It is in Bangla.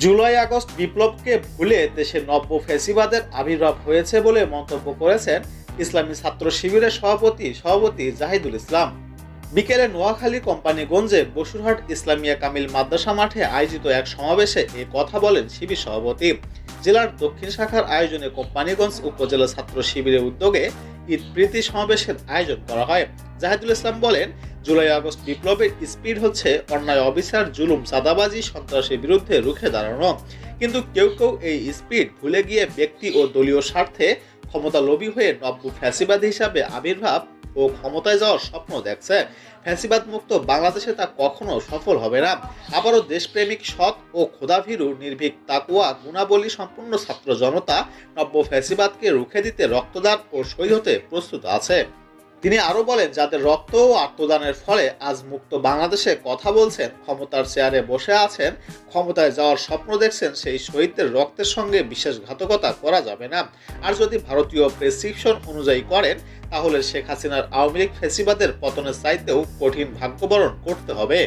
জুলাই আগস্ট বিপ্লবকে ভুলে দেশে নব্য ফ্যাসিবাদের আবির্ভাব হয়েছে বলে মন্তব্য করেছেন ইসলামী ছাত্র শিবিরের সভাপতি জাহিদুল ইসলাম। বিকেলে নোয়াখালী কোম্পানিগঞ্জে বসুরহাট ইসলামিয়া কামিল মাদ্রাসা মাঠে আয়োজিত এক সমাবেশে এ কথা বলেন শিবির সভাপতি। জেলার দক্ষিণ শাখার আয়োজনে কোম্পানিগঞ্জ উপজেলা ছাত্র শিবিরের উদ্যোগে ঈদ প্রীতি সমাবেশের আয়োজন করা হয়। জাহিদুল ইসলাম বলেন, জুলাই আগস্ট বিপ্লবের স্পিড হচ্ছে অন্যায়, অবিচার, জুলুম, চাঁদাবাজি, সন্ত্রাসের বিরুদ্ধে রুখে দাঁড়ানো। কিন্তু কেউ কেউ এই স্পিড ভুলে গিয়ে ব্যক্তি ও দলীয় স্বার্থে ক্ষমতা লোভী হয়ে নব্য ফ্যাসিবাদ হিসাবে আবির্ভাব ও ক্ষমতায় যাওয়ার স্বপ্ন দেখছে। ফ্যাসিবাদ মুক্ত বাংলাদেশে তা কখনো সফল হবে না। আবারও দেশপ্রেমিক, সৎ ও ক্ষুধাভীরু, নির্ভীক, তাকুয়া, গুণাবলী সম্পূর্ণ ছাত্র জনতা নব্য ফ্যাসিবাদকে রুখে দিতে রক্তদান ও শহীদ হতে প্রস্তুত আছে। তিনি আরো বলেন, যাদের রক্ত ও আত্মদানের ফলে আজ মুক্ত বাংলাদেশে কথা বলছেন, ক্ষমতার চেয়ারে বসে আছেন, ক্ষমতায় যাওয়ার স্বপ্ন দেখছেন, সেই শহীদদের রক্তের সঙ্গে বিশ্বাসঘাতকতা করা যাবে না। আর যদি ভারতীয় প্রেসক্রিপশন অনুযায়ী করেন, তাহলে শেখ হাসিনার আওয়ামী লীগ ফ্যাসিবাদের পতনের চাইতেও কঠিন ভাগ্যবরণ করতে হবে।